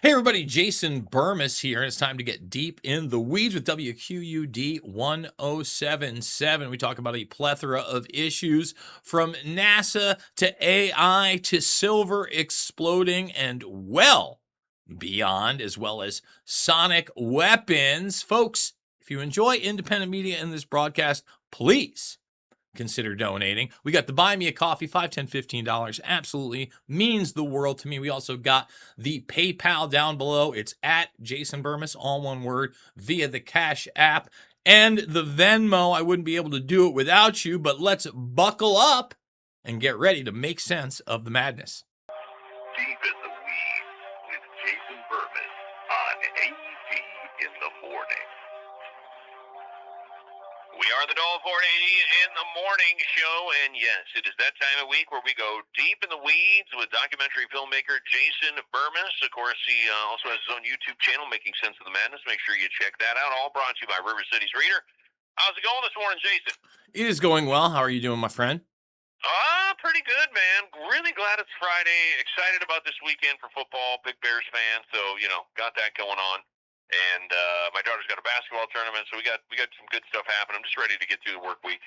Hey everybody, Jason Bermas here, and it's time to get deep in the weeds with WQUD 1077. We talk about a plethora of issues from NASA to AI to silver exploding and well beyond, as well as sonic weapons. Folks, if you enjoy independent media in this broadcast, please consider donating. We got the Buy Me a Coffee, $5, $10, $15. Absolutely means the world to me. We also got the PayPal down below. It's at Jason Bermas, all one word, via the Cash App. And the Venmo, I wouldn't be able to do it without you, but let's buckle up and get ready to make sense of the madness. Deep in the Weeds with Jason Bermas on AEG in the morning. We are the Dole 480 in the morning show, and yes, it is that time of week where we go deep in the weeds with documentary filmmaker Jason Bermas. Of course, he also has his own YouTube channel, Making Sense of the Madness. Make sure you check that out. All brought to you by River City's Reader. How's it going this morning, Jason? It is going well. How are you doing, my friend? Pretty good, man. Really glad it's Friday. Excited about this weekend for football. Big Bears fan, so got that going on. And my daughter's got a basketball tournament, so we got some good stuff happening. I'm just ready to get through the work week.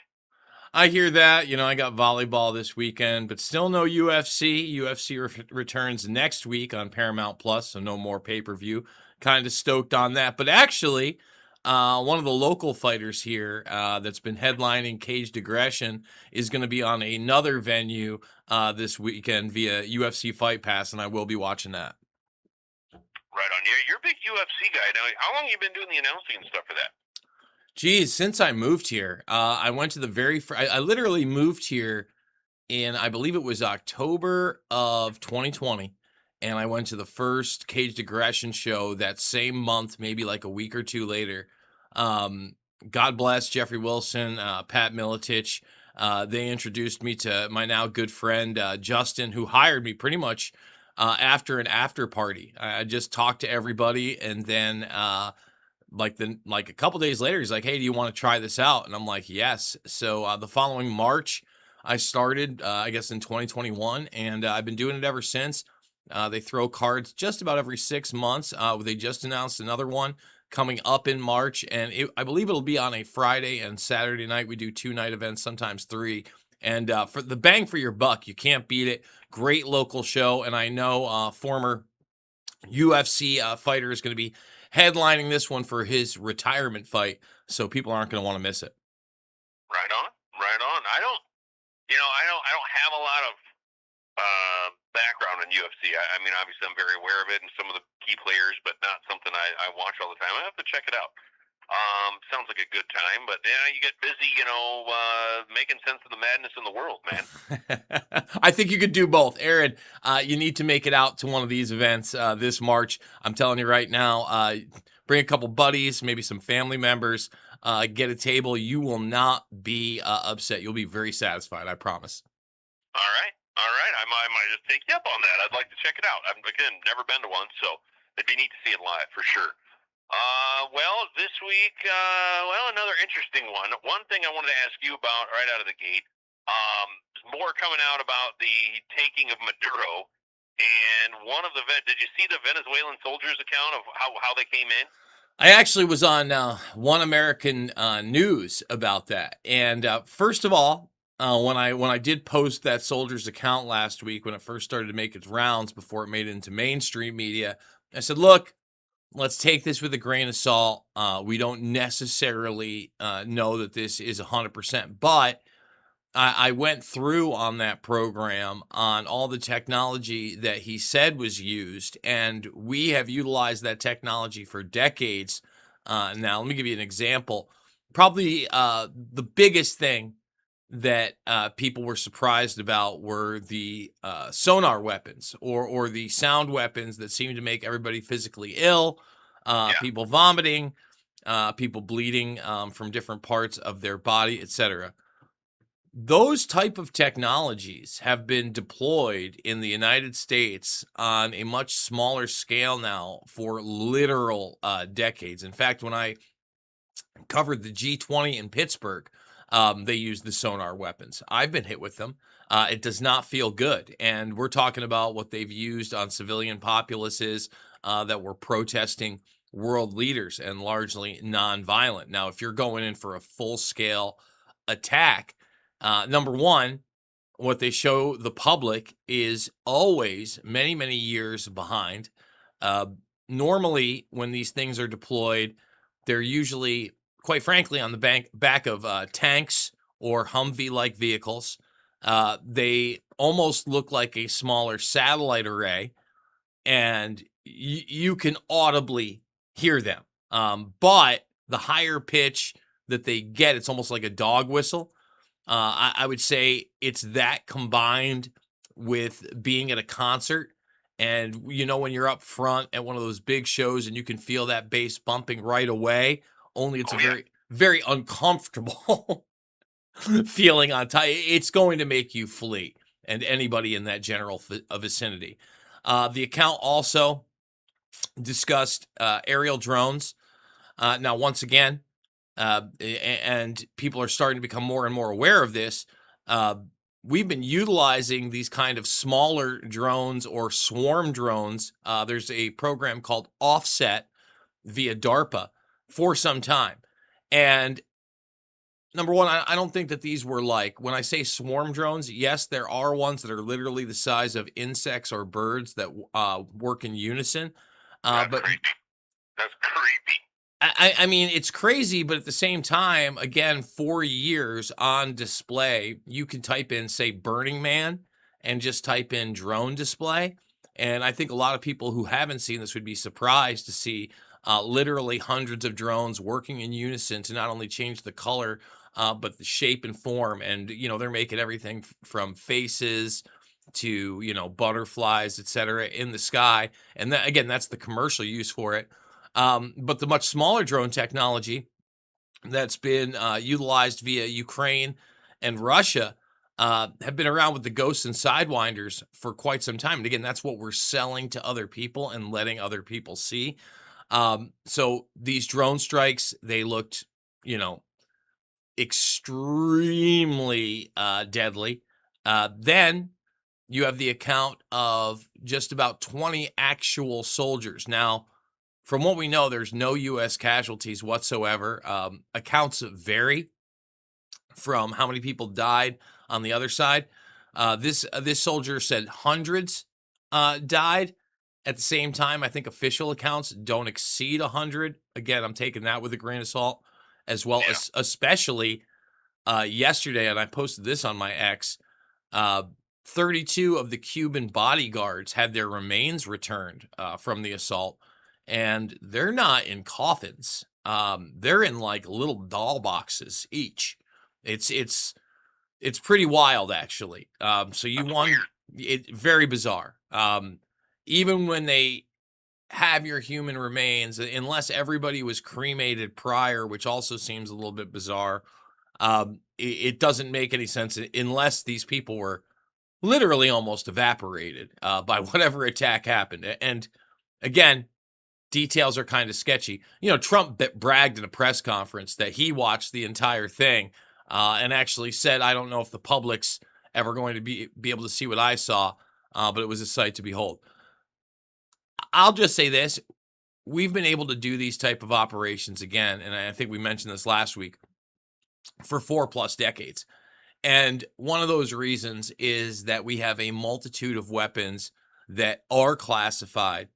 I hear that. I got volleyball this weekend, but still no UFC. UFC returns next week on Paramount Plus, so no more pay-per-view. Kind of stoked on that. But actually, one of the local fighters here that's been headlining Caged Aggression is going to be on another venue this weekend via UFC Fight Pass, and I will be watching that. Right on. You're a big UFC guy. Now, how long have you been doing the announcing and stuff for that? Geez, since I moved here, I went to the I literally moved here in, I believe it was October of 2020, and I went to the first Caged Aggression show that same month, maybe like a week or two later. God bless Jeffrey Wilson, Pat Miletich. They introduced me to my now good friend, Justin, who hired me pretty much after an after party. I just talked to everybody, and then like a couple days later, he's like, "Hey, do you want to try this out?" And I'm like, "Yes." So the following March, I started, I guess in 2021, and I've been doing it ever since. They throw cards just about every 6 months. They just announced another one coming up in March, and I believe it'll be on a Friday and Saturday night. We do 2-night events, sometimes 3. And for the bang for your buck, you can't beat it. Great local show, and I know former UFC fighter is going to be headlining this one for his retirement fight, so people aren't going to want to miss it. Right on, right on. I don't have a lot of background in UFC. I mean, obviously, I'm very aware of it and some of the key players, but not something I watch all the time. I have to check it out. Sounds like a good time, but you get busy, making sense of the madness in the world, man. I think you could do both, Aaron. You need to make it out to one of these events this March. I'm telling you right now, bring a couple buddies, maybe some family members, get a table. You will not be upset. You'll be very satisfied, I promise. All right. I might just take you up on that. I'd like to check it out. I've, again, never been to one, so it'd be neat to see it live for sure. Well, this week, another interesting one. One thing I wanted to ask you about right out of the gate, more coming out about the taking of Maduro, and did you see the Venezuelan soldiers' account of how they came in? I actually was on One American News about that, and first of all, when I did post that soldier's account last week, when it first started to make its rounds before it made it into mainstream media, I said, look, let's take this with a grain of salt. We don't necessarily know that this is 100%, but I went through on that program on all the technology that he said was used, and we have utilized that technology for decades. Now, let me give you an example. Probably the biggest thing that people were surprised about were the sonar weapons or the sound weapons that seem to make everybody physically ill, people vomiting, people bleeding from different parts of their body, etc. Those type of technologies have been deployed in the United States on a much smaller scale now for literal decades. In fact, when I covered the G20 in Pittsburgh, they used the sonar weapons. I've been hit with them. It does not feel good. And we're talking about what they've used on civilian populaces that were protesting world leaders and largely nonviolent. Now, if you're going in for a full scale attack, number one, what they show the public is always many, many years behind. Uh, Normally, when these things are deployed, they're usually, quite frankly, on the back of tanks or Humvee-like vehicles. They almost look like a smaller satellite array, and you can audibly hear them. But the higher pitch that they get, it's almost like a dog whistle. I would say it's that combined with being at a concert. And when you're up front at one of those big shows and you can feel that bass bumping right away, only it's Oh, a yeah. very, very uncomfortable feeling on top. It's going to make you flee, and anybody in that general vicinity. The account also discussed aerial drones. Now, once again, and people are starting to become more and more aware of this. We've been utilizing these kind of smaller drones or swarm drones. There's a program called Offset via DARPA for some time. And number one, I don't think that these were like, when I say swarm drones, yes, there are ones that are literally the size of insects or birds that work in unison. That's But creepy. That's creepy. I mean, it's crazy, but at the same time, again, 4 years on display, you can type in, say, Burning Man and just type in drone display. And I think a lot of people who haven't seen this would be surprised to see literally hundreds of drones working in unison to not only change the color, but the shape and form. And, they're making everything from faces to, butterflies, et cetera, in the sky. And that, again, that's the commercial use for it. But the much smaller drone technology that's been utilized via Ukraine and Russia have been around with the ghosts and sidewinders for quite some time. And again, that's what we're selling to other people and letting other people see. So these drone strikes, they looked, extremely deadly. Then you have the account of just about 20 actual soldiers. Now, from what we know, there's no U.S. casualties whatsoever. Accounts vary from how many people died on the other side. This soldier said hundreds died. At the same time, I think official accounts don't exceed 100. Again, I'm taking that with a grain of salt, as well Yeah. as especially yesterday, and I posted this on my X. Uh, 32 of the Cuban bodyguards had their remains returned from the assault, and they're not in coffins. They're in like little doll boxes each. It's pretty wild, actually. So you That's want weird. it very bizarre. Even when they have your human remains, unless everybody was cremated prior, which also seems a little bit bizarre. It doesn't make any sense unless these people were literally almost evaporated by whatever attack happened. And again, details are kind of sketchy. Trump bragged in a press conference that he watched the entire thing and actually said, I don't know if the public's ever going to be able to see what I saw, but it was a sight to behold. I'll just say this. We've been able to do these type of operations again, and I think we mentioned this last week, for 4+ decades. And one of those reasons is that we have a multitude of weapons that are classified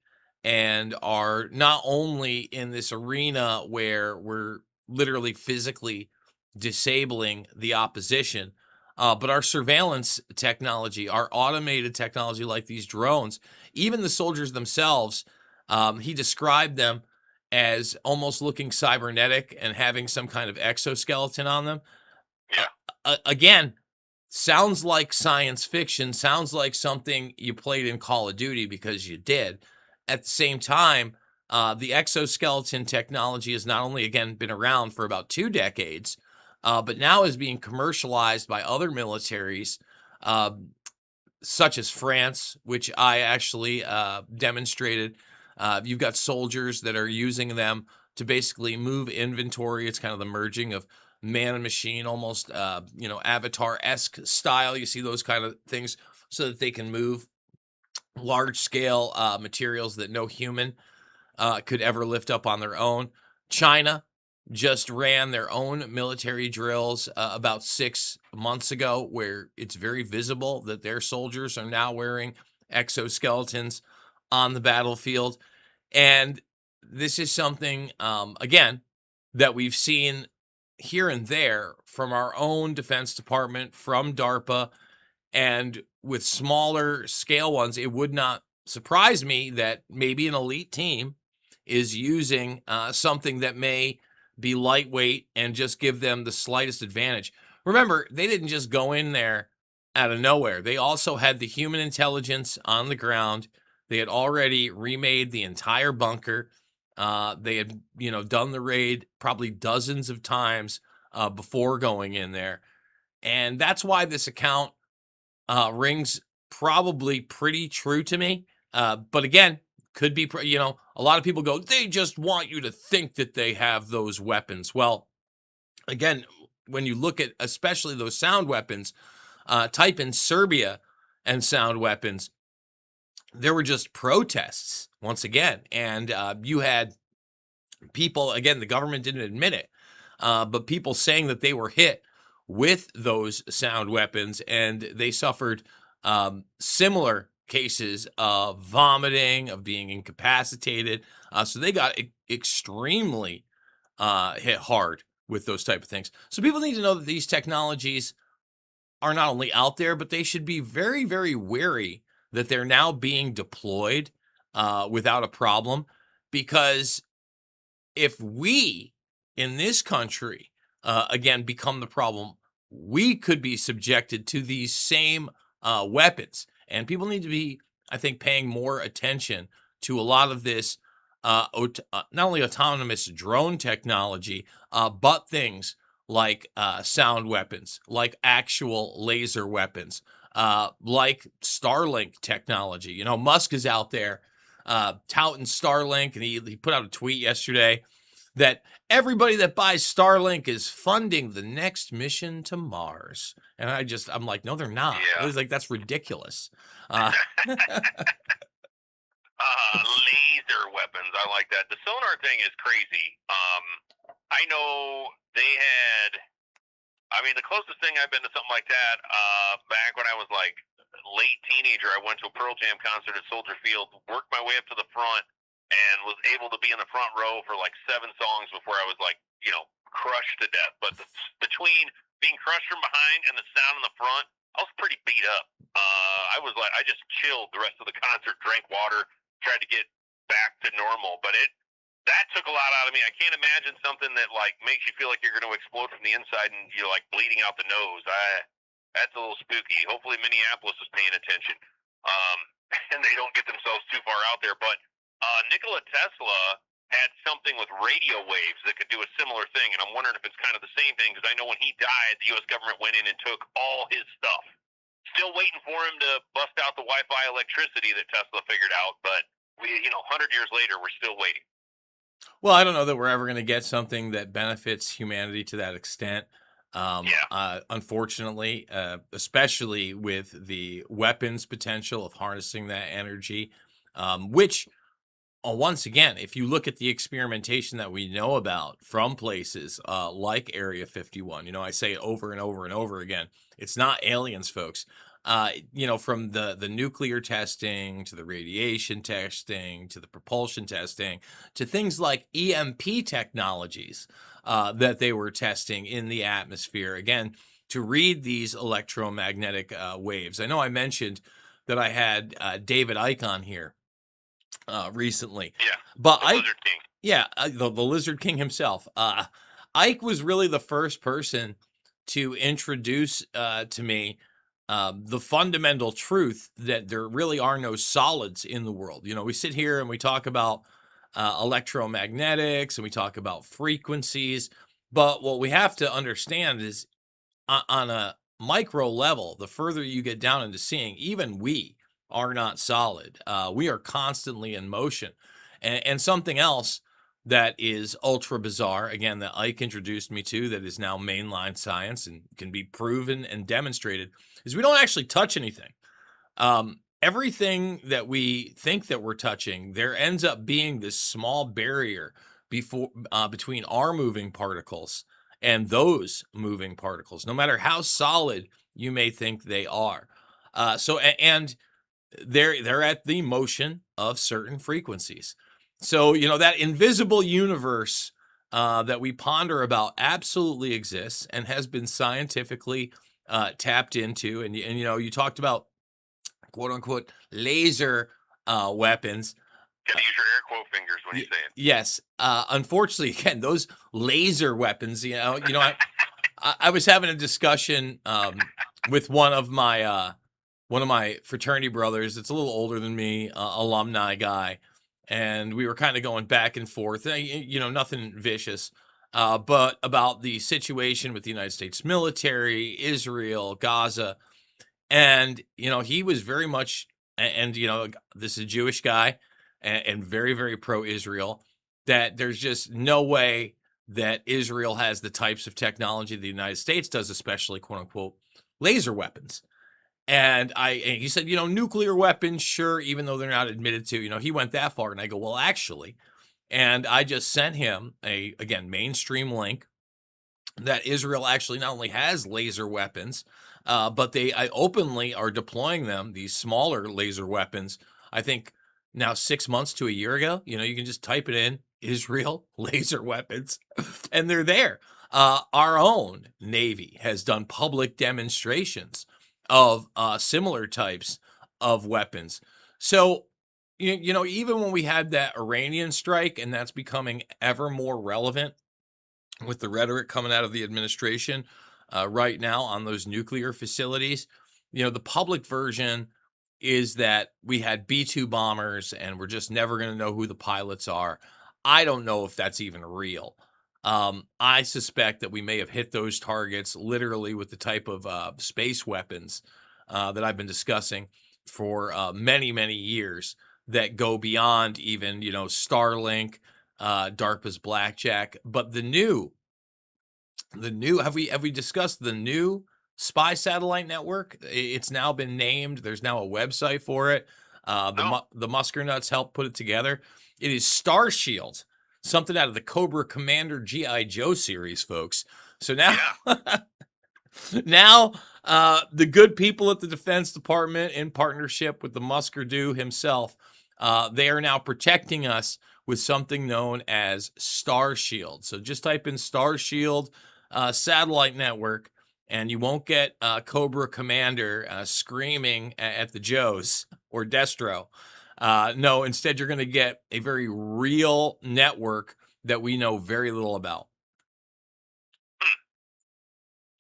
and are not only in this arena where we're literally physically disabling the opposition, but our surveillance technology, our automated technology like these drones, even the soldiers themselves, he described them as almost looking cybernetic and having some kind of exoskeleton on them. Yeah. Again, sounds like science fiction, sounds like something you played in Call of Duty because you did. At the same time, the exoskeleton technology has not only, again, been around for about 2 decades, but now is being commercialized by other militaries, uh, such as France, which I actually demonstrated. You've got soldiers that are using them to basically move inventory. It's kind of the merging of man and machine, almost Avatar-esque style. You see those kind of things so that they can move large scale materials that no human could ever lift up on their own. China just ran their own military drills about 6 months ago, where it's very visible that their soldiers are now wearing exoskeletons on the battlefield. And this is something, again, that we've seen here and there from our own Defense Department, from DARPA, and with smaller scale ones. It would not surprise me that maybe an elite team is using something that may be lightweight and just give them the slightest advantage. Remember, they didn't just go in there out of nowhere. They also had the human intelligence on the ground. They had already remade the entire bunker. They had, done the raid probably dozens of times before going in there. And that's why this account rings probably pretty true to me. But again, could be, a lot of people go, they just want you to think that they have those weapons. Well, again, when you look at especially those sound weapons, type in Serbia and sound weapons, there were just protests once again. And you had people, again, the government didn't admit it, but people saying that they were hit with those sound weapons, and they suffered similar cases of vomiting, of being incapacitated. So they got extremely hit hard with those type of things. So people need to know that these technologies are not only out there, but they should be very, very wary that they're now being deployed without a problem. Because if we in this country, again, become the problem, we could be subjected to these same weapons. And people need to be, I think, paying more attention to a lot of this, not only autonomous drone technology, but things like sound weapons, like actual laser weapons, like Starlink technology. Musk is out there touting Starlink, and he put out a tweet yesterday that everybody that buys Starlink is funding the next mission to Mars. And I'm like, no, they're not. Yeah. I was like, that's ridiculous. Laser weapons. I like that. The sonar thing is crazy. I know they had. I mean, the closest thing I've been to something like that, back when I was like late teenager, I went to a Pearl Jam concert at Soldier Field, worked my way up to the front, and was able to be in the front row for like 7 songs before I was like, crushed to death. But between being crushed from behind and the sound in the front, I was pretty beat up. I just chilled the rest of the concert, drank water, tried to get back to normal. But that took a lot out of me. I can't imagine something that like makes you feel like you're going to explode from the inside and you're like bleeding out the nose. That's a little spooky. Hopefully Minneapolis is paying attention, and they don't get themselves too far out there. But Nikola Tesla had something with radio waves that could do a similar thing, and I'm wondering if it's kind of the same thing, because I know when he died, the U.S. government went in and took all his stuff. Still waiting for him to bust out the Wi-Fi electricity that Tesla figured out, but 100 years later, we're still waiting. Well, I don't know that we're ever going to get something that benefits humanity to that extent. Unfortunately, especially with the weapons potential of harnessing that energy, which, once again, if you look at the experimentation that we know about from places like Area 51, I say it over and over and over again, it's not aliens, folks. From the nuclear testing to the radiation testing to the propulsion testing to things like EMP technologies that they were testing in the atmosphere, again, to read these electromagnetic waves. I know I mentioned that I had David Icke on here recently. Yeah, but the Lizard King. Yeah, the Lizard King himself. Icke was really the first person to introduce to me the fundamental truth that there really are no solids in the world. We sit here and we talk about electromagnetics and we talk about frequencies, but what we have to understand is on a micro level, the further you get down into seeing, even we are not solid. We are constantly in motion. And something else that is ultra bizarre, again, that Ike introduced me to, that is now mainline science and can be proven and demonstrated, is we don't actually touch anything. Everything that we think that we're touching, there ends up being this small barrier between our moving particles and those moving particles, no matter how solid you may think they are. And they're at the motion of certain frequencies. So, that invisible universe that we ponder about absolutely exists and has been scientifically tapped into. And you talked about quote unquote laser weapons. Gotta use your air quote fingers when you say it. Yes. Unfortunately, again, those laser weapons, I was having a discussion with one of my fraternity brothers. It's a little older than me, alumni guy. And we were kind of going back and forth, nothing vicious, but about the situation with the United States military, Israel, Gaza. And, he was very much, and, this is a Jewish guy and very, very pro-Israel, that there's just no way that Israel has the types of technology the United States does, especially quote unquote laser weapons. And he said, nuclear weapons, sure, even though they're not admitted to, he went that far. And I go, well, actually, and I just sent him again, mainstream link that Israel actually not only has laser weapons, but they openly are deploying them, these smaller laser weapons. I think now 6 months to a year ago, you can just type it in, Israel laser weapons, and they're there. Our own Navy has done public demonstrations of similar types of weapons. So, even when we had that Iranian strike, and that's becoming ever more relevant with the rhetoric coming out of the administration right now on those nuclear facilities, the public version is that we had B-2 bombers and we're just never going to know who the pilots are. I don't know if that's even real. I suspect that we may have hit those targets literally with the type of space weapons that I've been discussing for many, many years that go beyond even, Starlink, DARPA's Blackjack. But the new have we discussed the new spy satellite network? It's now been named. There's now a website for it. The Musker nuts helped put it together. It is Starshield, something out of the Cobra Commander G.I. Joe series, folks. So now, now the good people at the Defense Department, in partnership with the Musker do himself, they are now protecting us with something known as Starshield. So just type in Starshield satellite network, and you won't get Cobra Commander screaming at the Joes or Destro. No, instead you're going to get a very real network that we know very little about.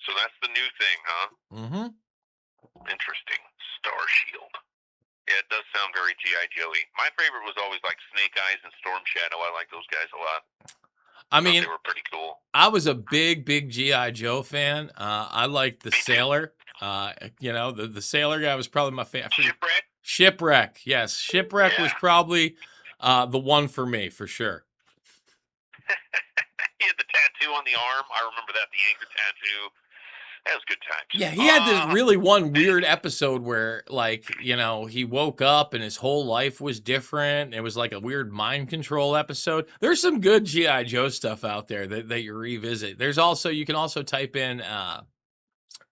So that's the new thing, huh? Mm-hmm. Interesting. Starshield. Yeah, it does sound very G.I. Joey. My favorite was always like Snake Eyes and Storm Shadow. I like those guys a lot. I mean, they were pretty cool. I was a big G.I. Joe fan. I liked the Sailor. The Sailor guy was probably my favorite. Shipwreck. Yes. Shipwreck was probably the one for me, for sure. He had the tattoo on the arm. I remember that, the anchor tattoo. That was good times. Yeah, he had this really one weird episode where, he woke up and his whole life was different. It was like a weird mind control episode. There's some good G.I. Joe stuff out there that you revisit. You can also type in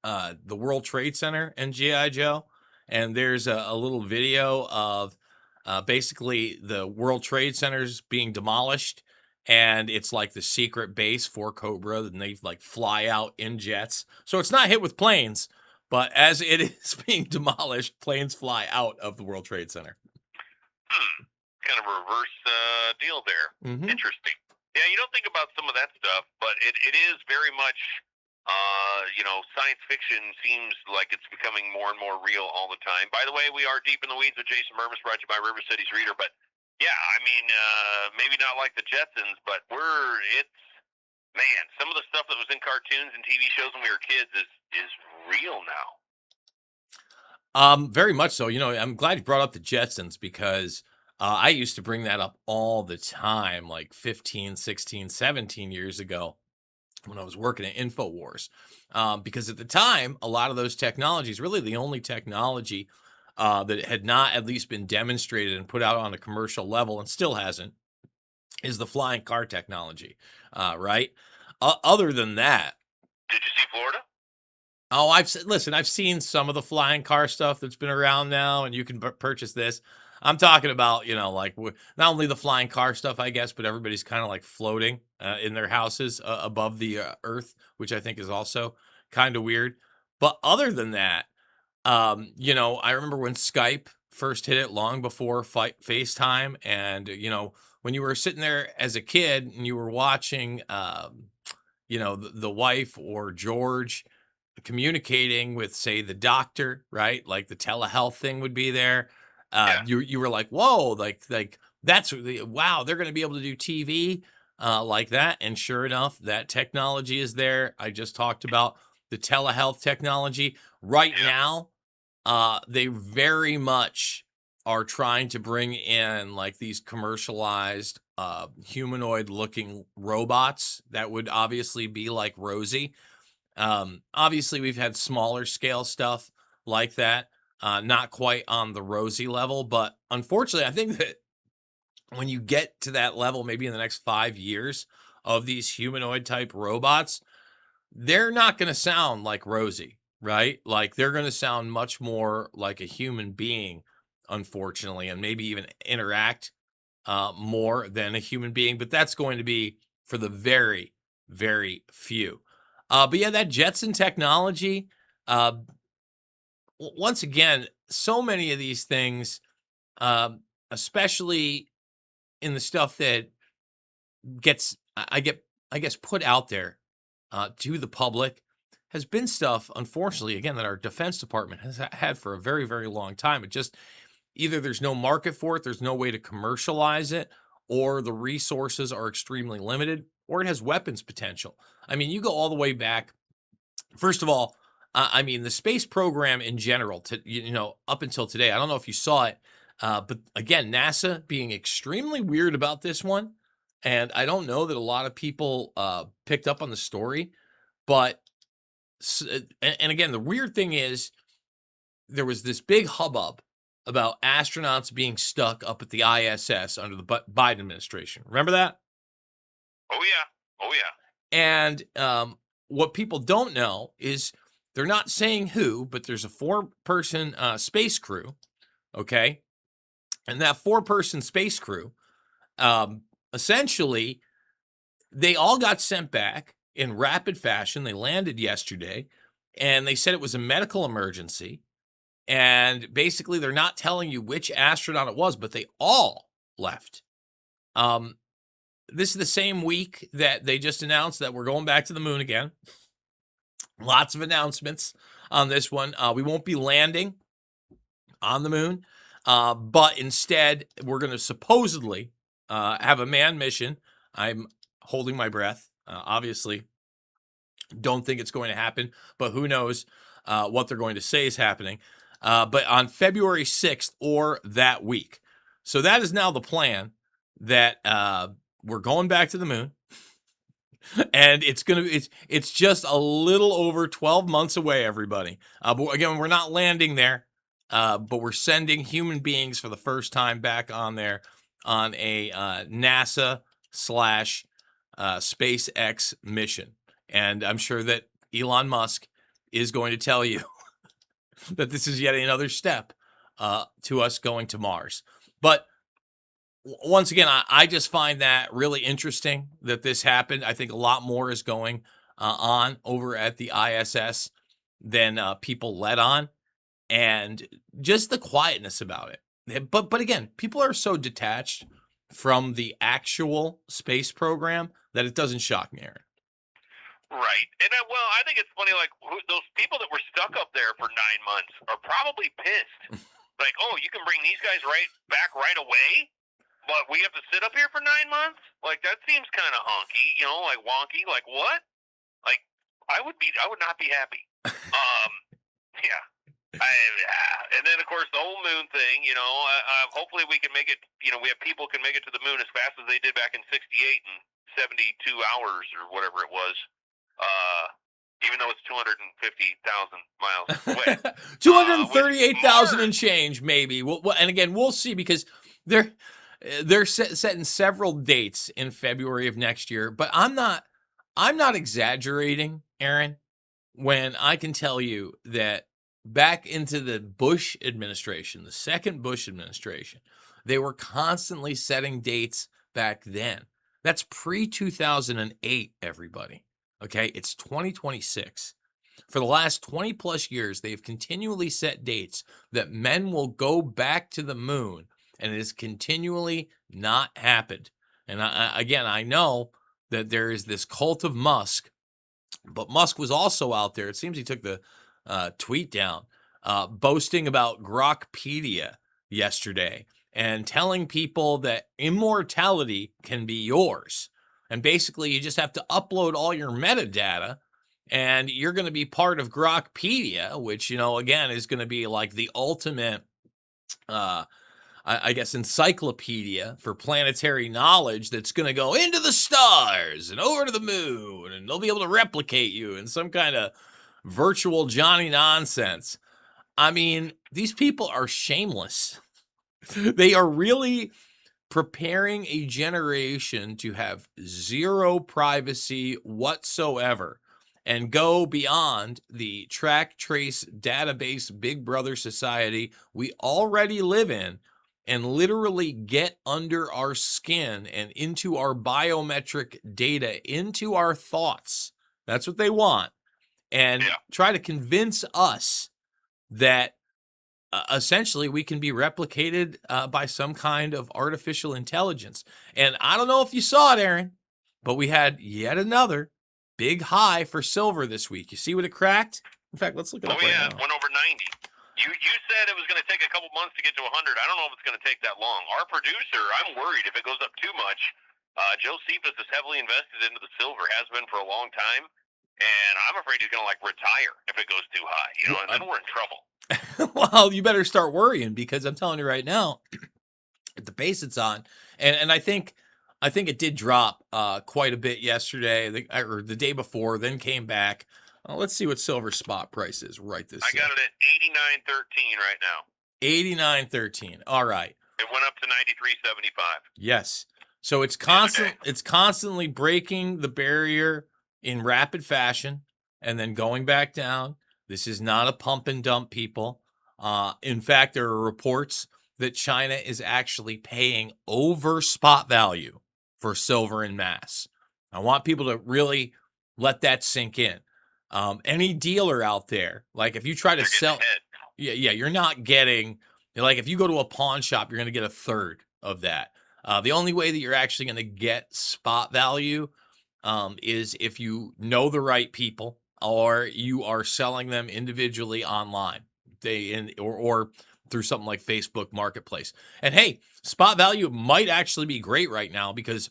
the World Trade Center and G.I. Joe, and there's a little video of basically the World Trade Centers being demolished. And it's like the secret base for Cobra, and they fly out in jets. So it's not hit with planes, but as it is being demolished, planes fly out of the World Trade Center. Kind of a reverse deal there. Mm-hmm. Interesting. Yeah, you don't think about some of that stuff, but it is very much, science fiction seems like it's becoming more and more real all the time. By the way, we are deep in the weeds with Jason Bermas, brought to you by River City's Reader, but yeah, I mean, maybe not like the Jetsons, but some of the stuff that was in cartoons and TV shows when we were kids is real now. Very much so. I'm glad you brought up the Jetsons because I used to bring that up all the time, like 15, 16, 17 years ago when I was working at InfoWars. Because at the time, a lot of those technologies, really the only technology that had not at least been demonstrated and put out on a commercial level and still hasn't, is the flying car technology, right? Other than that, Did you see Florida? oh, listen, I've seen some of the flying car stuff that's been around now, and you can purchase this. I'm talking about, like not only the flying car stuff, I guess, but everybody's kind of like floating in their houses above the earth, which I think is also kind of weird. But other than that, I remember when Skype first hit it long before FaceTime, and when you were sitting there as a kid and you were watching, the wife or George communicating with, say, the doctor, right? Like the telehealth thing would be there. Yeah. You were like, whoa, like that's wow, they're going to be able to do TV like that. And sure enough, that technology is there. I just talked about the telehealth technology. Right Yeah. now, they very much are trying to bring in like these commercialized humanoid looking robots that would obviously be like Rosie. Obviously, we've had smaller scale stuff like that, not quite on the Rosie level, but unfortunately, I think that when you get to that level, maybe in the next 5 years of these humanoid type robots, they're not going to sound like Rosie, right? Like they're going to sound much more like a human being, unfortunately, and maybe even interact more than a human being. But that's going to be for the very, very few. But yeah, that Jetson technology. Uh, Once again, so many of these things, um, especially in the stuff that gets, I guess, put out there to the public, has been stuff, unfortunately, again, that our Defense Department has had for a very, very long time. It just either there's no market for it, there's no way to commercialize it, or the resources are extremely limited, or it has weapons potential. I mean, you go all the way back. First of all, I mean, the space program in general, up until today, I don't know if you saw it, but again, NASA being extremely weird about this one. And I don't know that a lot of people picked up on the story, but, and again, the weird thing is, there was this big hubbub about astronauts being stuck up at the ISS under the Biden administration. Remember that? Oh yeah. Oh yeah. And what people don't know is they're not saying who, but there's a four-person space crew, okay? And that four-person space crew, essentially, they all got sent back in rapid fashion. They landed yesterday, and they said it was a medical emergency. And basically, they're not telling you which astronaut it was, but they all left. Um, this is the same week that they just announced that we're going back to the moon again. Lots of announcements on this one. We won't be landing on the moon, but instead, we're going to supposedly have a manned mission. I'm holding my breath. Obviously, don't think it's going to happen, but who knows what they're going to say is happening. But on February 6th or that week. So that is now the plan, that we're going back to the moon. And it's just a little over 12 months away, everybody. But again, we're not landing there, but we're sending human beings for the first time back on there on a NASA slash SpaceX mission. And I'm sure that Elon Musk is going to tell you that this is yet another step to us going to Mars. But once again, I just find that really interesting that this happened. I think a lot more is going on over at the ISS than people let on, and just the quietness about it. But again, people are so detached from the actual space program that it doesn't shock me, Aaron. Right. And well, I think it's funny. Like those people that were stuck up there for 9 months are probably pissed. Like, oh, you can bring these guys back right away, but we have to sit up here for 9 months. Like that seems kind of honky, like wonky. Like what? Like I would not be happy. Yeah. And then, of course, the whole moon thing, hopefully we can make it, we have people can make it to the moon as fast as they did back in 68 in 72 hours or whatever it was, uh, even though it's 250,000 miles away. With 238,000 and Mars, change, maybe. And again, we'll see because they're setting several dates in February of next year. But I'm not exaggerating, Aaron, when I can tell you that back into the Bush administration, the second Bush administration, they were constantly setting dates back then. That's pre-2008, everybody. Okay, it's 2026. For the last 20 plus years, they've continually set dates that men will go back to the moon, and it has continually not happened. And again, I know that there is this cult of Musk, but Musk was also out there. It seems he took the tweet down, boasting about Grokpedia yesterday and telling people that immortality can be yours. And basically, you just have to upload all your metadata and you're going to be part of Grokpedia, which, again, is going to be like the ultimate, I guess, encyclopedia for planetary knowledge that's going to go into the stars and over to the moon, and they'll be able to replicate you in some kind of virtual Johnny nonsense. I mean, these people are shameless. They are really preparing a generation to have zero privacy whatsoever and go beyond the track, trace, database, Big Brother society we already live in and literally get under our skin and into our biometric data, into our thoughts. That's what they want. And try to convince us that essentially we can be replicated by some kind of artificial intelligence. And I don't know if you saw it, Aaron, but we had yet another big high for silver this week. You see what it cracked? In fact, let's look at it right now. It went over 90. You said it was going to take a couple months to get to 100. I don't know if it's going to take that long. Our producer, I'm worried if it goes up too much. Joe Cephas is heavily invested into the silver, has been for a long time, and I'm afraid he's going to retire if it goes too high. And then we're in trouble. Well, you better start worrying because I'm telling you right now, at the pace it's on, and I think it did drop quite a bit yesterday or the day before, then came back. Let's see what silver spot price is right this I got it at 89.13 right now. 89.13. All right. It went up to 93.75. Yes. So it's constantly breaking the barrier in rapid fashion and then going back down. This is not a pump and dump, people. In fact, there are reports that China is actually paying over spot value for silver in mass. I want people to really let that sink in. Any dealer out there, like if you try to sell, you're not getting, like if you go to a pawn shop, you're going to get a third of that. The only way that you're actually going to get spot value is if you know the right people or you are selling them individually online, or through something like Facebook Marketplace. And hey, spot value might actually be great right now because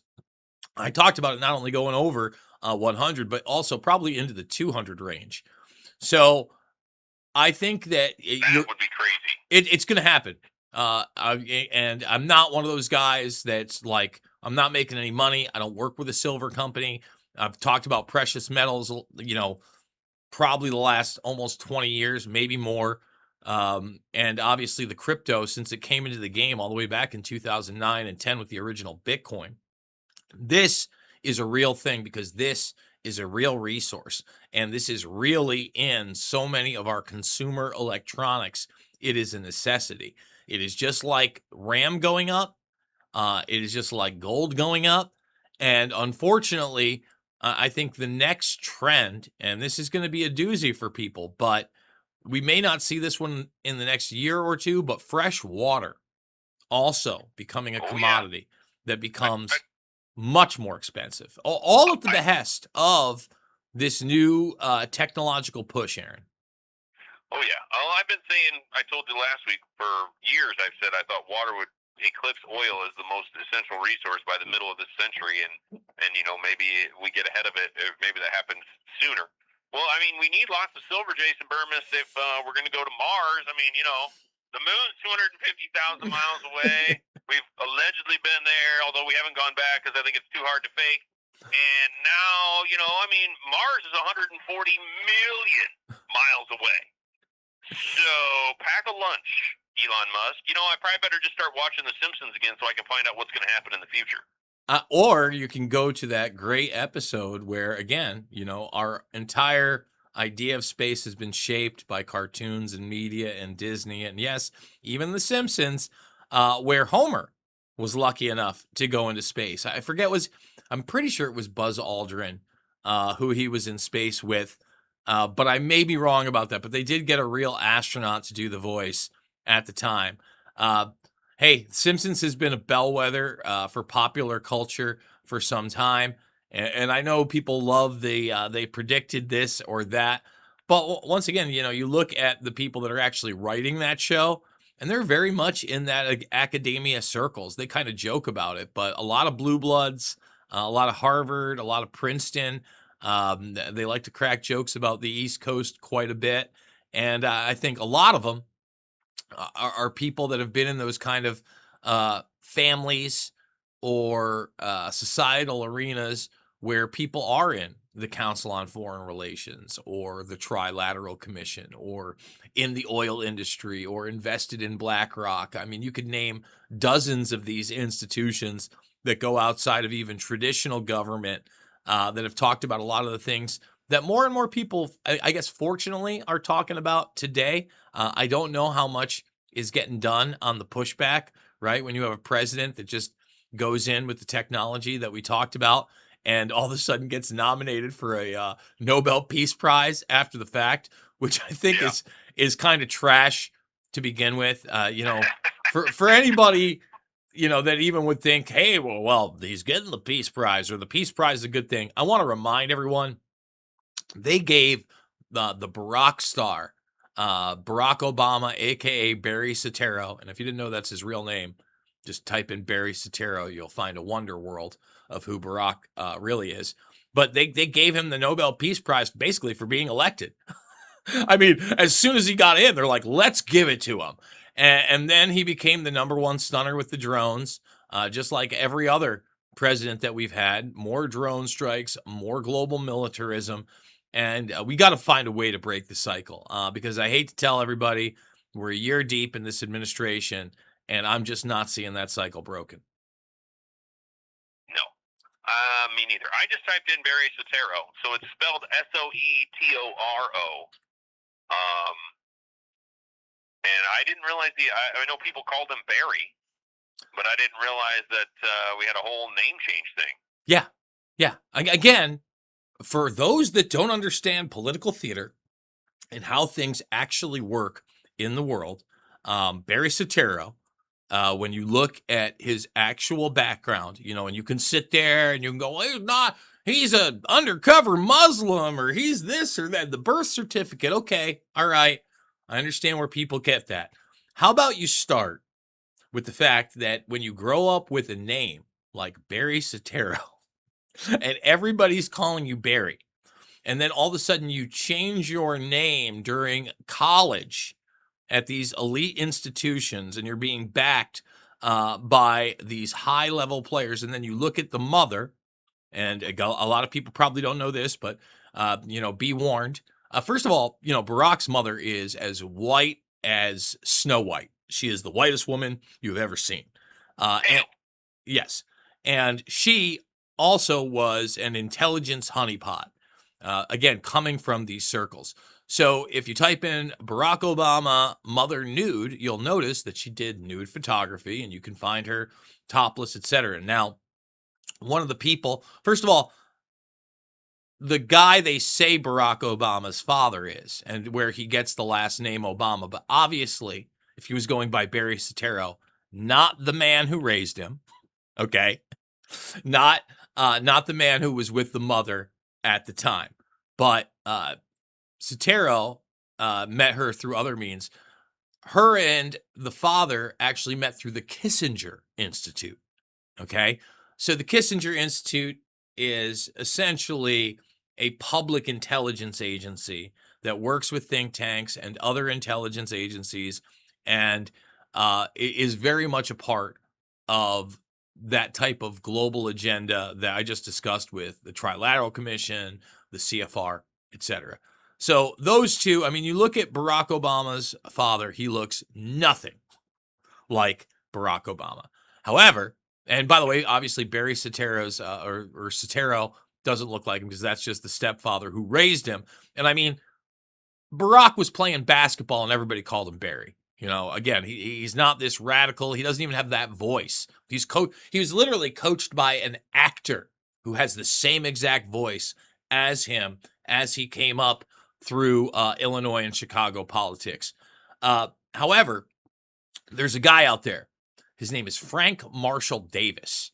I talked about it not only going over 100, but also probably into the 200 range. So I think that would be crazy. It's going to happen. And I'm not one of those guys that's like, I'm not making any money. I don't work with a silver company. I've talked about precious metals, probably the last almost 20 years, maybe more. And obviously the crypto, since it came into the game all the way back in 2009 and 10 with the original Bitcoin. This is a real thing because this is a real resource. And this is really in so many of our consumer electronics. It is a necessity. It is just like RAM going up. It is just like gold going up. And unfortunately, I think the next trend, and this is going to be a doozy for people, but we may not see this one in the next year or two, but fresh water also becoming a commodity that becomes much more expensive. All at the behest of this new technological push, Aaron. Oh, yeah. I've been saying, I told you last week, for years I've said I thought water would eclipse oil as the most essential resource by the middle of this century, and maybe we get ahead of it, or maybe that happens sooner. Well, I mean, we need lots of silver, Jason Bermas, if we're going to go to Mars. I mean, the moon's 250,000 miles away. We've allegedly been there, although we haven't gone back because I think it's too hard to fake. And now, I mean, Mars is 140 million miles away. So pack a lunch, Elon Musk. I probably better just start watching The Simpsons again so I can find out what's going to happen in the future. Or you can go to that great episode where, again, our entire idea of space has been shaped by cartoons and media and Disney, and yes, even The Simpsons, where Homer was lucky enough to go into space. I'm pretty sure it was Buzz Aldrin, who he was in space with, but I may be wrong about that. But they did get a real astronaut to do the voice at the time. Hey, Simpsons has been a bellwether for popular culture for some time. And I know people love they predicted this or that. But once again, you look at the people that are actually writing that show, and they're very much in that academia circles. They kind of joke about it, but a lot of blue bloods, a lot of Harvard, a lot of Princeton. They like to crack jokes about the East Coast quite a bit. And I think a lot of them are people that have been in those kind of families or societal arenas where people are in the Council on Foreign Relations or the Trilateral Commission or in the oil industry or invested in BlackRock. I mean, you could name dozens of these institutions that go outside of even traditional government that have talked about a lot of the things that more and more people, I guess, fortunately, are talking about today. I don't know how much is getting done on the pushback, right? When you have a president that just goes in with the technology that we talked about and all of a sudden gets nominated for a Nobel Peace Prize after the fact, which I think is kind of trash to begin with. For anybody, that even would think, hey, well, he's getting the Peace Prize or the Peace Prize is a good thing. I want to remind everyone, they gave the Barack star, Barack Obama, aka Barry Soetoro, and if you didn't know that's his real name, just type in Barry Soetoro. You'll find a wonder world of who Barack really is. But they gave him the Nobel Peace Prize basically for being elected. I mean, as soon as he got in, they're like, let's give it to him. And then he became the number one stunner with the drones, just like every other president that we've had. More drone strikes, more global militarism. And we got to find a way to break the cycle because I hate to tell everybody we're a year deep in this administration, and I'm just not seeing that cycle broken. No, me neither. I just typed in Barry Soetoro, so it's spelled Soetoro. And I didn't realize I know people called him Barry, but I didn't realize that we had a whole name change thing. Yeah. Again, for those that don't understand political theater and how things actually work in the world, Barry Soetoro, when you look at his actual background, and you can sit there and you can go, well, he's an undercover Muslim or he's this or that, the birth certificate. Okay, all right. I understand where people get that. How about you start with the fact that when you grow up with a name like Barry Soetoro and everybody's calling you Barry, and then all of a sudden you change your name during college at these elite institutions and you're being backed by these high level players, and then you look at the mother, and a lot of people probably don't know this, but be warned. First of all, Barack's mother is as white as Snow White. She is the whitest woman you've ever seen. And yes, and she also was an intelligence honeypot. Again, coming from these circles. So if you type in Barack Obama mother nude, you'll notice that she did nude photography, and you can find her topless, etc. Now, one of the people, first of all, the guy they say Barack Obama's father is, and where he gets the last name Obama, but obviously, if he was going by Barry Soetoro, not the man who raised him, okay? Not the man who was with the mother at the time, but Soetoro met her through other means. Her and the father actually met through the Kissinger Institute, okay? So the Kissinger Institute is essentially a public intelligence agency that works with think tanks and other intelligence agencies, and is very much a part of that type of global agenda that I just discussed with the Trilateral Commission, the CFR, etc. So those two, I mean, you look at Barack Obama's father, he looks nothing like Barack Obama. However, and by the way, obviously Barry Soetoro's or Soetoro doesn't look like him because that's just the stepfather who raised him. And I mean, Barack was playing basketball and everybody called him Barry. You know, again, he's not this radical. He doesn't even have that voice. He was literally coached by an actor who has the same exact voice as him as he came up through Illinois and Chicago politics. However, there's a guy out there. His name is Frank Marshall Davis.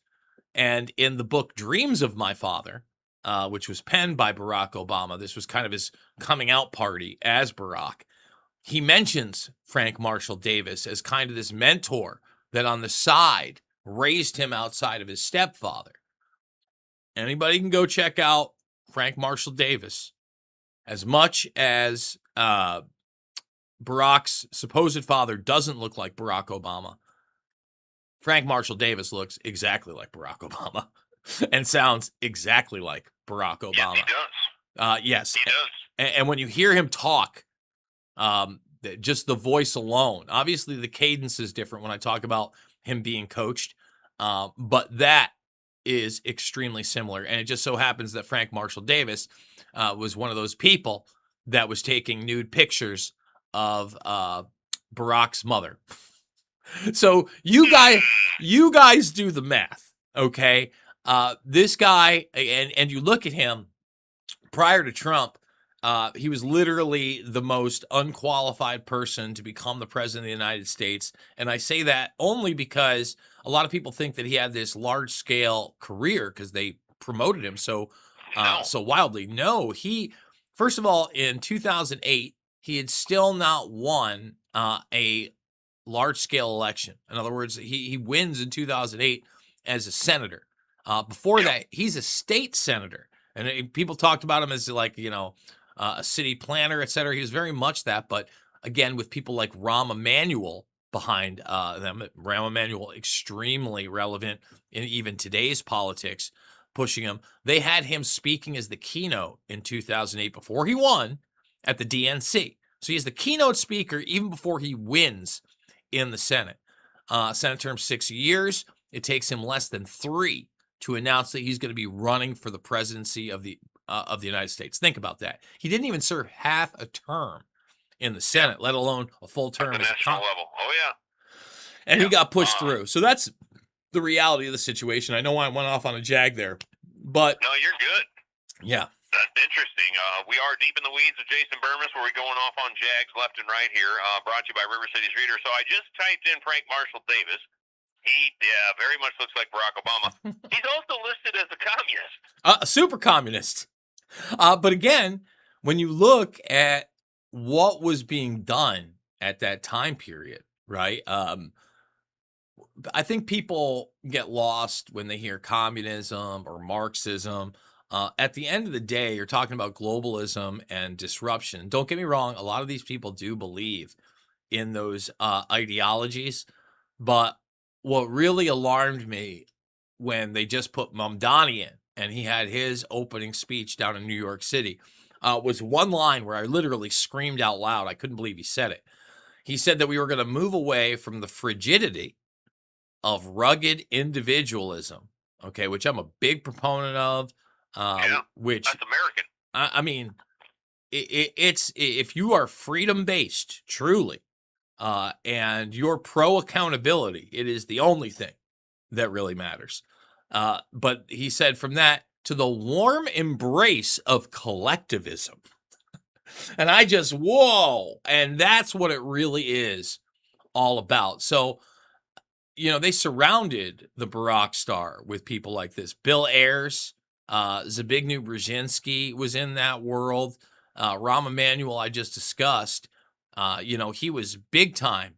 And in the book Dreams of My Father, which was penned by Barack Obama, this was kind of his coming out party as Barack. He mentions Frank Marshall Davis as kind of this mentor that on the side raised him outside of his stepfather. Anybody can go check out Frank Marshall Davis. As much as Barack's supposed father doesn't look like Barack Obama, Frank Marshall Davis looks exactly like Barack Obama and sounds exactly like Barack Obama. Yes, he does. Yes. He does. And when you hear him talk, just the voice alone, obviously the cadence is different when I talk about him being coached, but that is extremely similar. And it just so happens that Frank Marshall Davis was one of those people that was taking nude pictures of Barack's mother. So you guys do the math, okay? This guy, and you look at him prior to Trump, he was literally the most unqualified person to become the president of the United States. And I say that only because a lot of people think that he had this large scale career because they promoted him so wildly. No, first of all, in 2008, he had still not won a large scale election. In other words, he wins in 2008 as a senator. Before that, he's a state senator. And people talked about him as like, a city planner, et cetera. He was very much that. But again, with people like Rahm Emanuel behind them, Rahm Emanuel, extremely relevant in even today's politics, pushing him. They had him speaking as the keynote in 2008 before he won at the DNC. So he's the keynote speaker even before he wins in the Senate. Senate term 6 years. It takes him less than 3 to announce that he's going to be running for the presidency of the United States. Think about that. He didn't even serve half a term in the Senate, let alone a full term at the as national level. Oh yeah. And he got pushed through. So that's the reality of the situation. I know I went off on a jag there, but no, you're good. Yeah. That's interesting. We are deep in the weeds with Jason Bermas, where we're going off on jags left and right here, brought to you by River City's Reader. So I just typed in Frank Marshall Davis. He, very much looks like Barack Obama. He's also listed as a communist. A super communist. But again, when you look at what was being done at that time period, right? I think people get lost when they hear communism or Marxism. At the end of the day, you're talking about globalism and disruption. Don't get me wrong, a lot of these people do believe in those ideologies, but what really alarmed me when they just put Mamdani in and he had his opening speech down in New York City was one line where I literally screamed out loud. I couldn't believe he said it. He said that we were going to move away from the frigidity of rugged individualism, okay, which I'm a big proponent of. Which that's American. I mean, it's if you are freedom based truly, and you're pro accountability, it is the only thing that really matters. But he said from that to the warm embrace of collectivism, and I just whoa, and that's what it really is all about. So, they surrounded the Barack star with people like this, Bill Ayers. Zbigniew Brzezinski was in that world. Rahm Emanuel, I just discussed. He was big time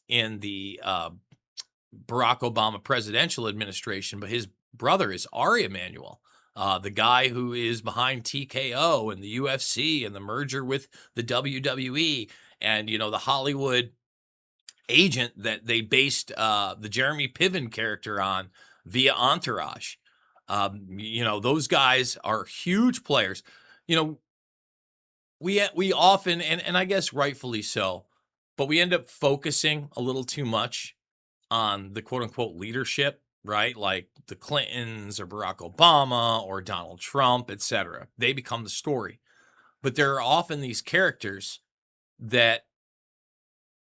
in the Barack Obama presidential administration, but his brother is Ari Emanuel, the guy who is behind TKO and the UFC and the merger with the WWE, and the Hollywood agent that they based the Jeremy Piven character on via Entourage. Those guys are huge players. You know, we often, and I guess rightfully so, but we end up focusing a little too much on the quote unquote leadership, right? Like the Clintons or Barack Obama or Donald Trump, etc. They become the story. But there are often these characters that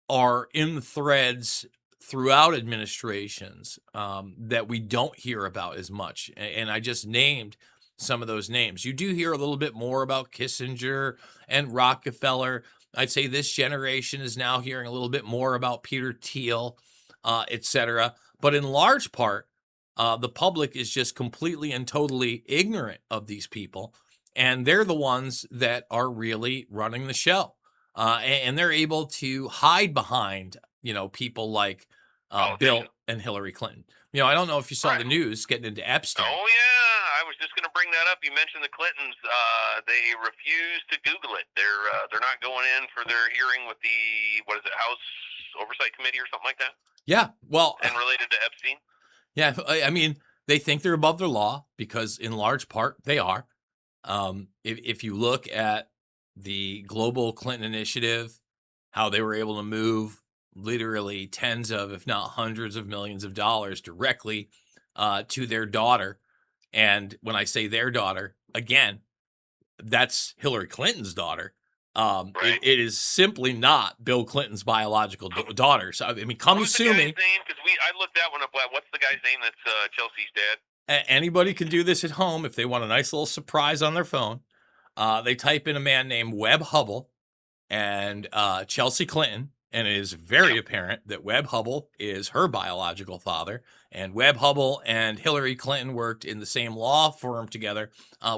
are in the threads throughout administrations that we don't hear about as much. And I just named some of those names. You do hear a little bit more about Kissinger and Rockefeller. I'd say this generation is now hearing a little bit more about Peter Thiel, etc. But in large part, the public is just completely and totally ignorant of these people. And they're the ones that are really running the show. And they're able to hide behind, people like Bill and Hillary Clinton. I don't know if you saw the news getting into Epstein. Oh yeah, I was just going to bring that up. You mentioned the Clintons. They refuse to Google it. They're not going in for their hearing with the House Oversight Committee or something like that. Yeah, well, and related to Epstein. Yeah, I mean, they think they're above their law because, in large part, they are. If you look at the Global Clinton Initiative, how they were able to move literally tens of, if not hundreds of millions of dollars directly to their daughter. And when I say their daughter, again, that's Hillary Clinton's daughter. Right. It is simply not Bill Clinton's biological daughter. So, I mean, come What's sue me. Because I looked that one up. What's the guy's name that's Chelsea's dad? Anybody can do this at home if they want a nice little surprise on their phone. They type in a man named Webb Hubbell and Chelsea Clinton, and it is very apparent that Webb Hubbell is her biological father. And Webb Hubbell and Hillary Clinton worked in the same law firm together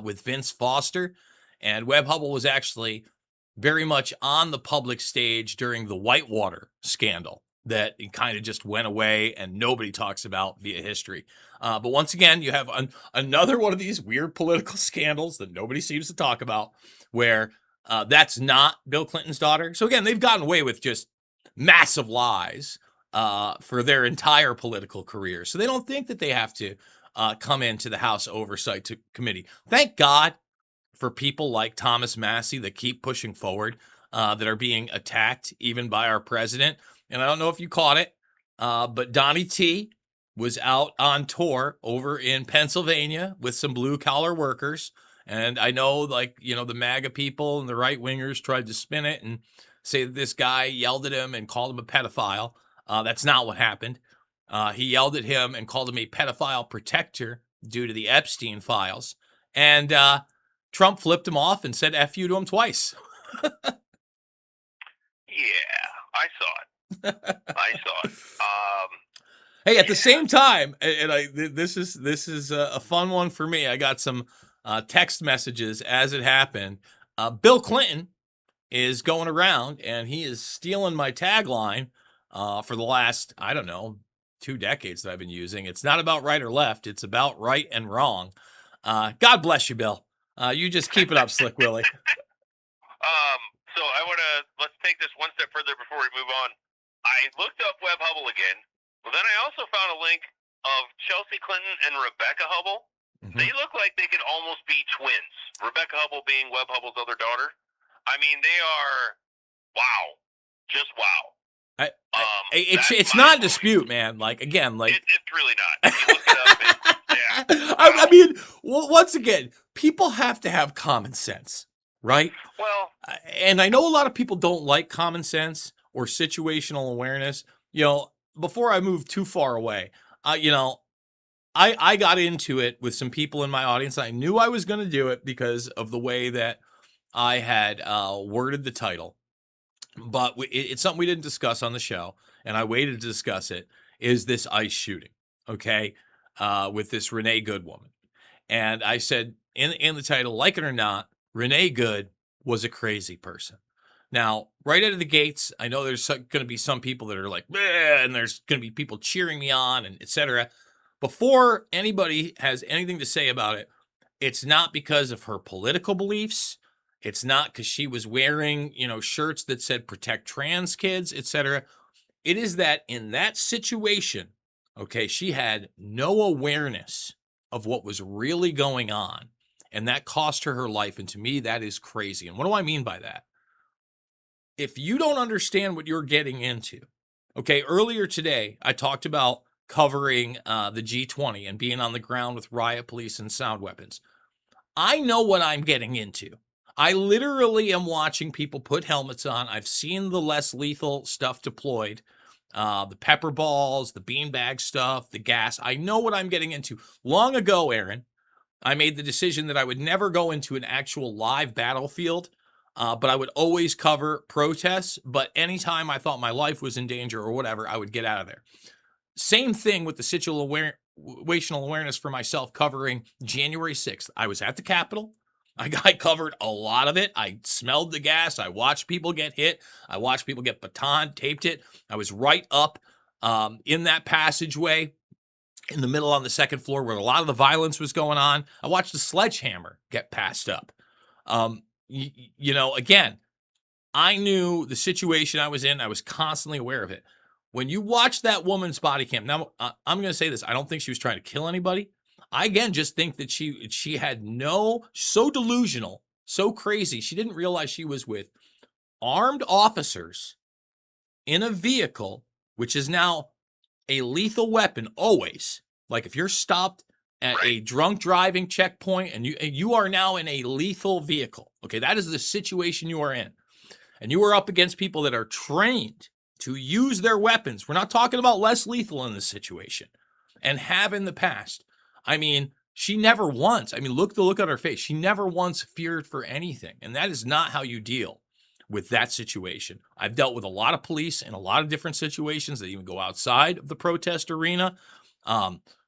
with Vince Foster. And Webb Hubbell was actually very much on the public stage during the Whitewater scandal that kind of just went away and nobody talks about via history. But once again, you have another one of these weird political scandals that nobody seems to talk about where that's not Bill Clinton's daughter. So again, they've gotten away with just massive lies for their entire political career. So they don't think that they have to come into the House Oversight Committee. Thank God for people like Thomas Massie that keep pushing forward, that are being attacked even by our president. And I don't know if you caught it, but Donnie T was out on tour over in Pennsylvania with some blue-collar workers. And I know, the MAGA people and the right-wingers tried to spin it and say that this guy yelled at him and called him a pedophile. That's not what happened. He yelled at him and called him a pedophile protector due to the Epstein files. And Trump flipped him off and said F you to him twice. Yeah, I saw it. Hey, at the same time, and this is a fun one for me. I got some text messages as it happened. Bill Clinton is going around and he is stealing my tagline for the last, 2 decades that I've been using. It's not about right or left. It's about right and wrong. God bless you, Bill. You just keep it up, Slick Willie. So let's take this one step further before we move on. I looked up Webb Hubbell again. Well, then I also found a link of Chelsea Clinton and Rebecca Hubbell. Mm-hmm. They look like they could almost be twins. Rebecca Hubbell being Webb Hubbell's other daughter. I mean, they are, wow. Just wow. It's not a dispute, man. It's really not. You look it up and, yeah. I mean, once again, people have to have common sense, right? Well, and I know a lot of people don't like common sense or situational awareness. Before I moved too far away, I got into it with some people in my audience. I knew I was going to do it because of the way that I had worded the title. But it's something we didn't discuss on the show, and I waited to discuss it, is this ICE shooting, okay, with this Renee Good woman. And I said in the title, like it or not, Renee Good was a crazy person. Now, right out of the gates, I know there's going to be some people that are like, bleh, and there's going to be people cheering me on, and etc. Before anybody has anything to say about it, It's not because of her political beliefs. It's not because she was wearing, shirts that said protect trans kids, etc. It is that in that situation, okay, she had no awareness of what was really going on. And that cost her life. And to me, that is crazy. And what do I mean by that? If you don't understand what you're getting into, okay, earlier today, I talked about covering the G20 and being on the ground with riot police and sound weapons. I know what I'm getting into. I literally am watching people put helmets on. I've seen the less lethal stuff deployed, the pepper balls, the beanbag stuff, the gas. I know what I'm getting into. Long ago, Aaron, I made the decision that I would never go into an actual live battlefield, but I would always cover protests. But anytime I thought my life was in danger or whatever, I would get out of there. Same thing with the situational awareness for myself covering January 6th. I was at the Capitol. I covered a lot of it. I smelled the gas. I watched people get hit. I watched people get baton, taped it. I was right up in that passageway in the middle on the second floor where a lot of the violence was going on. I watched the sledgehammer get passed up. Again, I knew the situation I was in. I was constantly aware of it. When you watch that woman's body cam, now I'm going to say this. I don't think she was trying to kill anybody. I, again, just think that she had so delusional, so crazy. She didn't realize she was with armed officers in a vehicle, which is now a lethal weapon always. Like if you're stopped at a drunk driving checkpoint and you are now in a lethal vehicle, okay, that is the situation you are in. And you are up against people that are trained to use their weapons. We're not talking about less lethal in this situation and have in the past. I mean, she never once, look at her face. She never once feared for anything. And that is not how you deal with that situation. I've dealt with a lot of police in a lot of different situations that even go outside of the protest arena.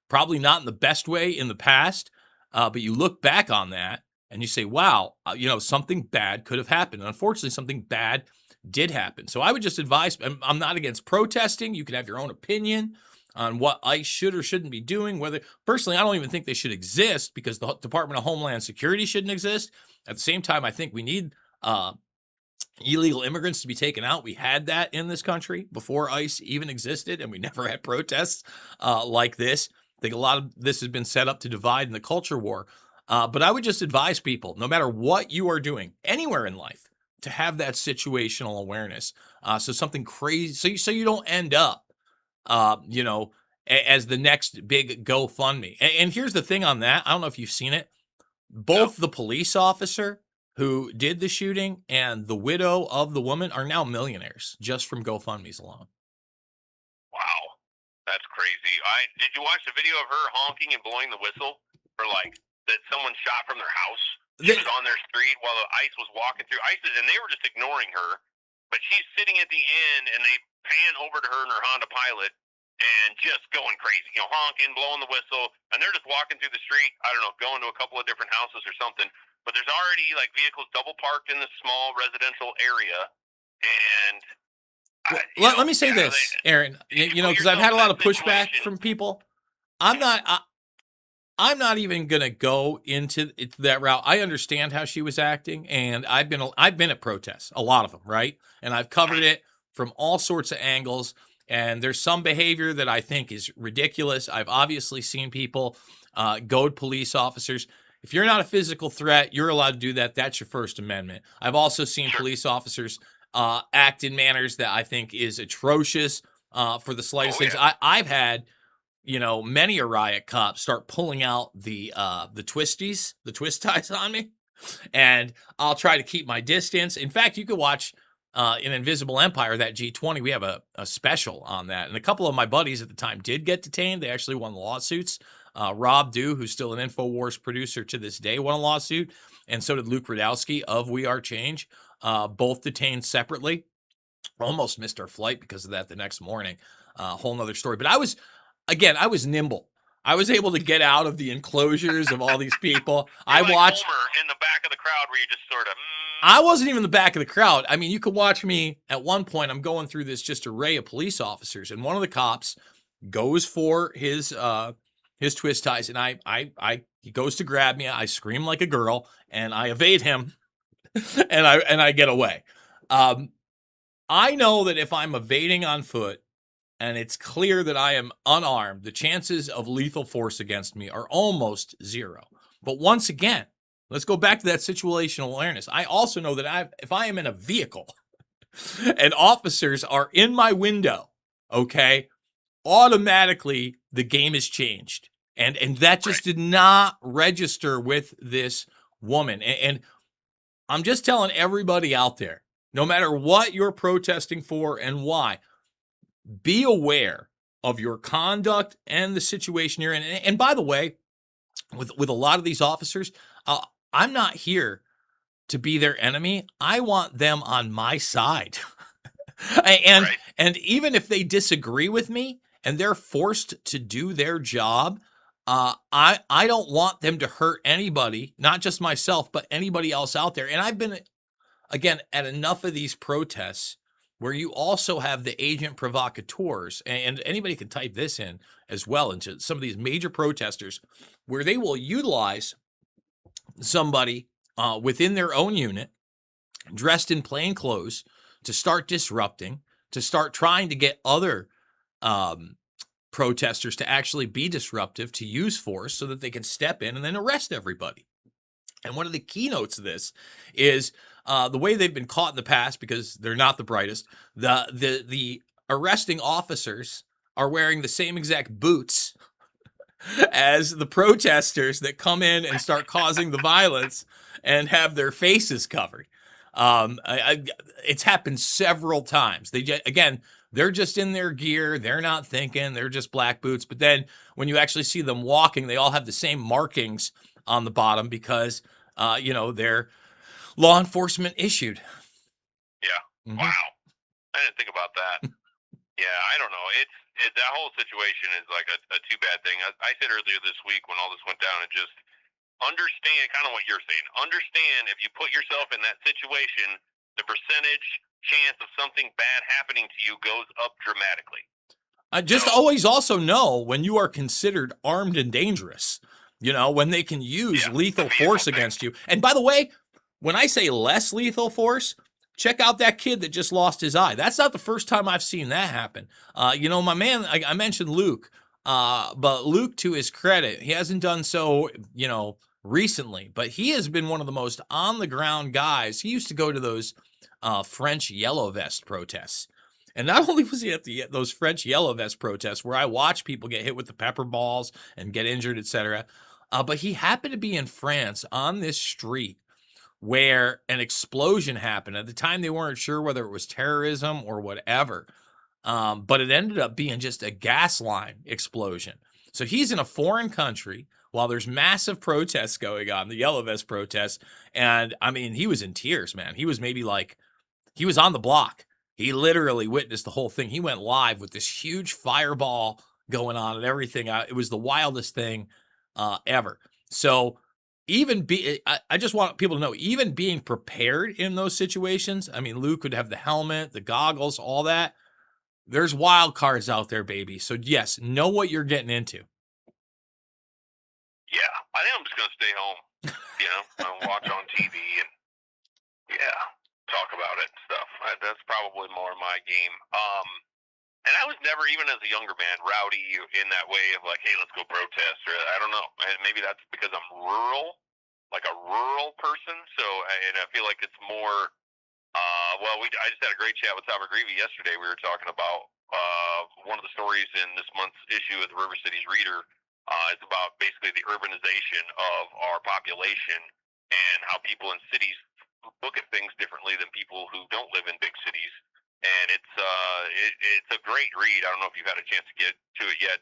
Probably not in the best way in the past, but you look back on that and you say, wow, something bad could have happened. And unfortunately, something bad did happen. So I would just advise, I'm not against protesting. You can have your own opinion on what ICE should or shouldn't be doing. Personally, I don't even think they should exist because the Department of Homeland Security shouldn't exist. At the same time, I think we need illegal immigrants to be taken out. We had that in this country before ICE even existed, and we never had protests like this. I think a lot of this has been set up to divide in the culture war. But I would just advise people, no matter what you are doing anywhere in life, to have that situational awareness. So something crazy, so you don't end up, as the next big GoFundMe. And here's the thing on that. I don't know if you've seen it. Both the police officer who did the shooting and the widow of the woman are now millionaires just from GoFundMes alone. Wow, that's crazy. Did you watch the video of her honking and blowing the whistle for that someone shot from their house? She was on their street while the ICE was walking through. And they were just ignoring her, but she's sitting at the end, and they pan over to her in her Honda Pilot and just going crazy, honking, blowing the whistle, and they're just walking through the street. I don't know, going to a couple of different houses or something. But there's already vehicles double parked in this small residential area, and let me say this, Aaron. Because I've had a lot of pushback from people. I'm not even gonna go into that route. I understand how she was acting, and I've been at protests, a lot of them, right? And I've covered it from all sorts of angles. And there's some behavior that I think is ridiculous. I've obviously seen people goad police officers. If you're not a physical threat, you're allowed to do that. That's your First Amendment. I've also seen police officers act in manners that I think is atrocious for the slightest things. I've had, many a riot cop start pulling out the twisties, the twist ties on me, and I'll try to keep my distance. In fact, you could watch in Invisible Empire, that G20, we have a special on that. And a couple of my buddies at the time did get detained. They actually won lawsuits. Rob Dew, who's still an InfoWars producer to this day, won a lawsuit. And so did Luke Radowski of We Are Change, both detained separately. Almost missed our flight because of that the next morning. Whole nother story. But I was nimble. I was able to get out of the enclosures of all these people. I watched Homer in the back of the crowd where you just sort of. I wasn't even in the back of the crowd. You could watch me at one point. I'm going through this just array of police officers, and one of the cops goes for his his twist ties, and he goes to grab me. I scream like a girl, and I evade him, and I get away. I know that if I'm evading on foot and it's clear that I am unarmed, the chances of lethal force against me are almost zero. But once again, let's go back to that situational awareness. I also know that if I am in a vehicle and officers are in my window, okay, automatically the game is changed. And that just did not register with this woman. And I'm just telling everybody out there, no matter what you're protesting for and why, be aware of your conduct and the situation you're in. And by the way, with a lot of these officers, I'm not here to be their enemy. I want them on my side. and Right. and even if they disagree with me and they're forced to do their job, I don't want them to hurt anybody, not just myself, but anybody else out there. And I've been, again, at enough of these protests where you also have the agent provocateurs, and anybody can type this in as well into some of these major protesters, where they will utilize somebody within their own unit dressed in plain clothes to start disrupting, to start trying to get other protesters to actually be disruptive, to use force so that they can step in and then arrest everybody. And one of the keynotes of this is the way they've been caught in the past, because they're not the brightest. The arresting officers are wearing the same exact boots as the protesters that come in and start causing the violence and have their faces covered. It's happened several times. They're just in their gear. They're not thinking. They're just black boots. But then when you actually see them walking, they all have the same markings on the bottom because, they're law enforcement issued. Yeah. Mhm. Wow. I didn't think about that. Yeah, I don't know. That whole situation is like a too bad thing. I said earlier this week when all this went down, and just understand kind of what you're saying. Understand if you put yourself in that situation, the percentage chance of something bad happening to you goes up dramatically. I just So- always also know when you are considered armed and dangerous, when they can use lethal force against you. And by the way, when I say less lethal force, check out that kid that just lost his eye. That's not the first time I've seen that happen. My man, I mentioned Luke, but Luke, to his credit, he hasn't done so, recently, but he has been one of the most on the ground guys. He used to go to those French yellow vest protests. And not only was he at those French yellow vest protests where I watch people get hit with the pepper balls and get injured, etc., but he happened to be in France on this street where an explosion happened. At the time, they weren't sure whether it was terrorism or whatever, but it ended up being just a gas line explosion. So he's in a foreign country while there's massive protests going on, the yellow vest protests, and I mean, he was in tears, man. He was he was on the block. He literally witnessed the whole thing. He went live with this huge fireball going on and everything. It was the wildest thing ever. So I just want people to know, even being prepared in those situations, I mean, Luke would have the helmet, the goggles, all that. There's wild cards out there, baby. So yes, know what you're getting into. Yeah, I think I'm just gonna stay home, and watch on TV and talk about it and stuff. That's probably more my game. And I was never, even as a younger man, rowdy in that way of like, hey, let's go protest, or I don't know. And maybe that's because I'm rural, like a rural person. So, and I feel like it's more. I just had a great chat with Tom McGreevy yesterday. We were talking about one of the stories in this month's issue of the River Cities Reader. It's about basically the urbanization of our population and how people in cities look at things differently than people who don't live in big cities. And it's a great read. I don't know if you've had a chance to get to it yet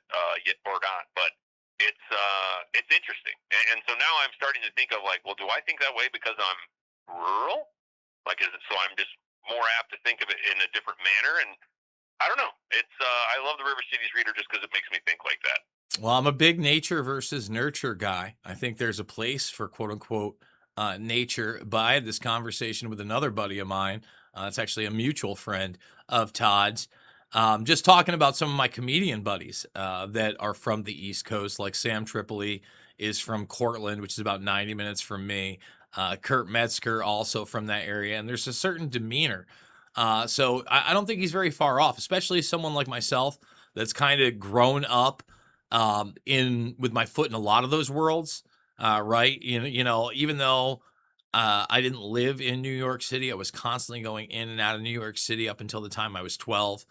or not, but it's interesting. And so now I'm starting to think of like, well, do I think that way because I'm rural? Like, is it so I'm just more apt to think of it in a different manner? And I don't know. It's I love the River Cities Reader just because it makes me think like that. Well, I'm a big nature versus nurture guy. I think there's a place for quote unquote nature. But I had this conversation with another buddy of mine. It's actually a mutual friend of Todd's. Just talking about some of my comedian buddies that are from the East Coast, like Sam Tripoli is from Cortland, which is about 90 minutes from me. Kurt Metzger also from that area, and there's a certain demeanor. So I don't think he's very far off, especially someone like myself that's kind of grown up in with my foot in a lot of those worlds. Right? Even though I didn't live in New York City, I was constantly going in and out of New York City up until the time I was 12.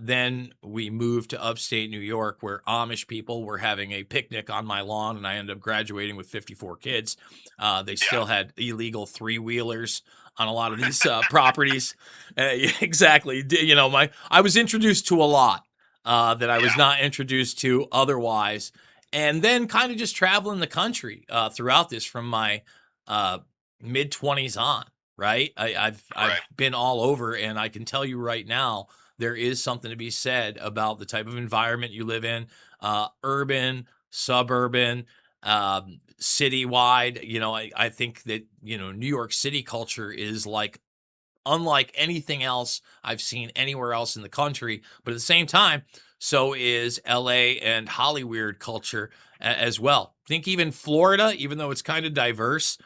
Then we moved to upstate New York, where Amish people were having a picnic on my lawn, and I ended up graduating with 54 kids. They still had illegal three-wheelers on a lot of these properties. Exactly. I was introduced to a lot that I was not introduced to otherwise. And then kind of just traveling the country throughout this from my mid 20s on, right? I've been all over, and I can tell you right now, there is something to be said about the type of environment you live in, urban, suburban, citywide. I think that, New York City culture is like unlike anything else I've seen anywhere else in the country. But at the same time, so is LA and Hollywood culture as well. I think even Florida, even though it's kind of diverse,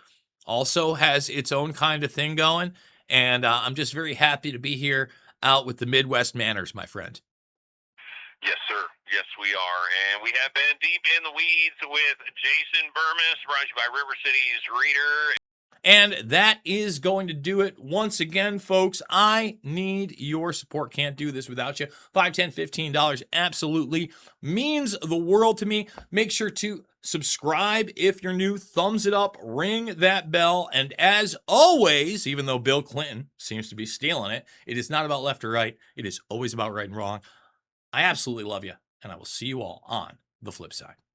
also has its own kind of thing going. And I'm just very happy to be here out with the Midwest manners, my friend. Yes, sir. Yes, we are. And we have been deep in the weeds with Jason Bermas, brought to you by River City's Reader. And that is going to do it once again, folks. I need your support. Can't do this without you. $5, $10, $15 absolutely means the world to me. Make sure to subscribe if you're new. Thumbs it up. Ring that bell. And as always, even though Bill Clinton seems to be stealing it, it is not about left or right. It is always about right and wrong. I absolutely love you, and I will see you all on the flip side.